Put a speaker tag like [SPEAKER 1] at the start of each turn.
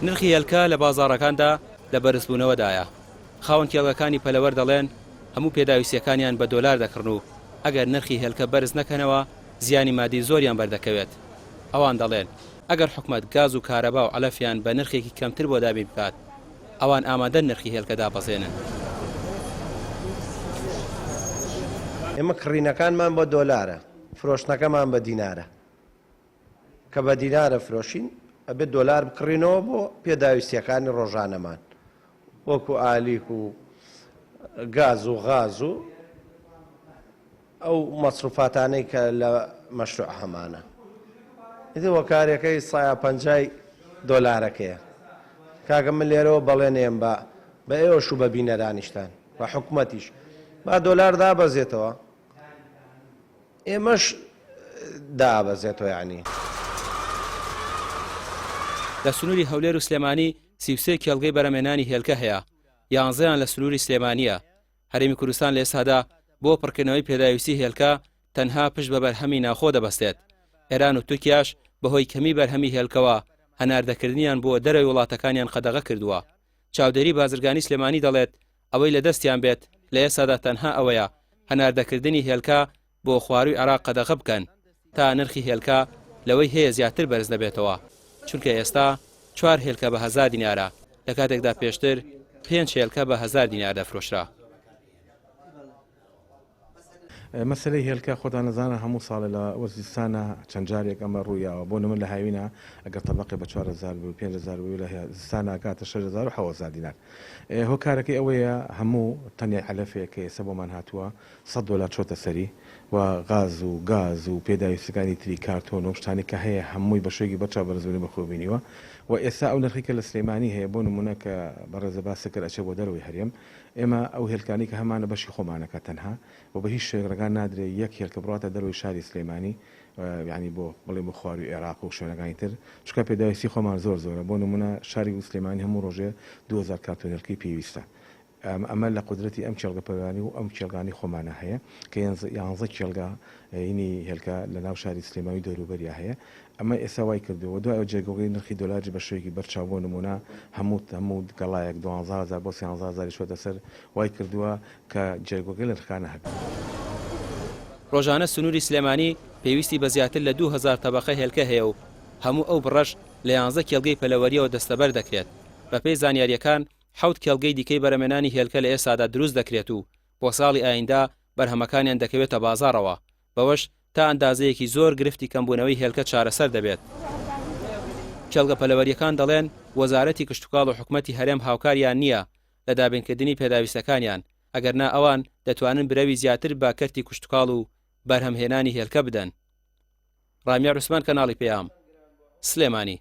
[SPEAKER 1] نرخی هێلکە لە بازاڕەکاندا لە بەرزبوونەوەدایە. خاوەن کێڵگەکانی پەلەوەر دەڵێن هەموو پێداویستیەکانیان بە دۆلار دەکڕن و ئەگەر نرخی هێلکە بەرز نەکەنەوە زیانی مادی زۆریان بەردەکەوێت. ئەوان دەڵێن ئەگەر حکومەت گاز و کارەبا و عەلەفیان بە نرخێکی کەمتر بۆ دابین بکات ئەوان ئامادەن نرخی هێلکە دابەزێنن.
[SPEAKER 2] ئێمە کڕینەکانمان بە دۆلارە، فرۆشتنەکەمان بە دینارە، کە بە دینارە فرۆشین ئەبێت دۆلار بکڕینەوە بۆ پێداویستیەکانی ڕۆژانەمان وەکو ئالیک و گاز و غاز و ئەو مەسروفاتانەی کە لە مەشروع هەمانە. ئیتر کارێکەی 150 دۆلارەکەیە. کاکە من لێرەوە بەڵێنێم بە ئێوەش و بە بینەرانیشتان بە حکوومەتیش با دۆلار دابەزێتەوە، ئێمەش دابەزێتەوە. یعنی
[SPEAKER 1] لە سنووری هەولێر و سلێمانی 33 کێڵگەی بەرهەمهێنانی هێلکە هەیە، 11یان لە سنووری سلێمانیە. هەرێمی کوردستان لە ئێستادا بۆ پڕکردنەوەی پێداویستی هێلکە تەنها پشت بە بەرهەمی ناخۆ دەبەستێت. ئێران و تورکیاش بەهۆی کەمی بەرهەمی هێلکەوە هەناردەکردنیان بۆ دەرەوەی وڵاتەکانیان قەدەغە کردووە. چاودێری بازرگانی سلێمانی دەڵێت ئەوەی لە دەستیان بێت لە ئێستادا تەنها ئەوەیە هەناردەکردنی هێلکە بۆ خواروی عێراق قەدەغە بکەن تا نرخی هێلکە لەوەی هەیە زیاتر بەرز دەبێتەوە، چونکە ئێستا 4 هێلکە بە 1000 دینارە لە کاتێکدا پێشتر 5 هێلکە بە 1000 دینار دەفرۆشرا.
[SPEAKER 3] مەسلەی هێلکە خۆتان نەزانە هەموو ساڵە لە وەرزستانە چەند جارێک ئەمە ڕوویاوە. بۆ نمونە لە هاوینە ئەگەر تەبەقی بە 4000 و 5000 لە زستانە کاتە 6700 دینار. هۆکارەکەی ئەوەیە هەموو تەنیا عەلەفێک ئێستا بۆمان هاتووە 100 دۆلار چۆتە سەری و غاز و گاز و پێداویستەکانی تری کارتۆن و شتانی کە هەیە هەمووی بە شوێکی بەرچاو بەرزبوونی بەخۆبینیوە. و ئێستا ئەو نرخی کە لە سلێمانی هەیە بۆ نمونە کە بەڕێزە باسەکە ئەچێ بۆ دەرەوەی هەرێم، ئێمە ئەو هێلکانی کە هەمانە بەشی خۆمانەکە تەنها و بە هیچ شوێنێکان نادرێت یەک هێلکە بڕاتە دەرەوەی شاری سلێمانی، یعنی بۆ بڵێ بۆ خواروی عێراق و شوێنەکانی تر، چونکە پێداویستی خۆمان زۆر زۆرە. بۆ نمونە شاری سلێمانی هەموو ڕۆژێ 2000 کارتۆنێلکەی پێویستە. ئەمە لە قدرەتی ئەم کێڵگە پەیوانی و ئەم کێڵگانی خۆمانە هەیە کە 11 کێڵگا هینی هێلکە لە ناو شاری سلێمانی دەوروبەریا هەیە. ئەمە ئێستا وای کردووە دوای ئەو جێگەی نرخی دۆلاری بە شوێکی بەرچاو بۆ نمونە هەموو گەڵایەک 12000 بۆ 13000 شۆتە سەر، وای کردووە کە جێگۆگەی لە نرخانە هەبێت.
[SPEAKER 1] ڕۆژانە سنووری سلێمانی پێویستی بە زیاتر لە 2000 تەبەقە هێلکە هەیە و هەموو ئەو بڕەش لە 11 کێڵگەی پەلەوەریەوە دەستەبەر دەکرێت. بەپێی زانیاریەکان 7 کێڵگەی دیکەی بەرهەمهێنانی هێلکە لە ئێستادا دروست دەکرێت و بۆ ساڵی ئایندا بەرهەمەکانیان دەکەوێتە بازاڕەوە، بەوەش تا ئەندازەیەکی زۆر گرفتی کەمبوونەوەی هێلکە چارەسەر دەبێت. کێڵگە پەلەوەریەکان دەڵێن وەزارەتی کشتتوکاڵ و حکومەتی هەرێم هاوکاریان نییە لە دابینکردنی پێداویستەکانیان، ئەگەرنا ئەوان دەتوانن برەوی زیاتر با کەرتی کشتتوکاڵ و بەرهەمهێنانی هێلکە بدەن. ڕامیار عوسمان، کەناڵی پێام، سلێمانی.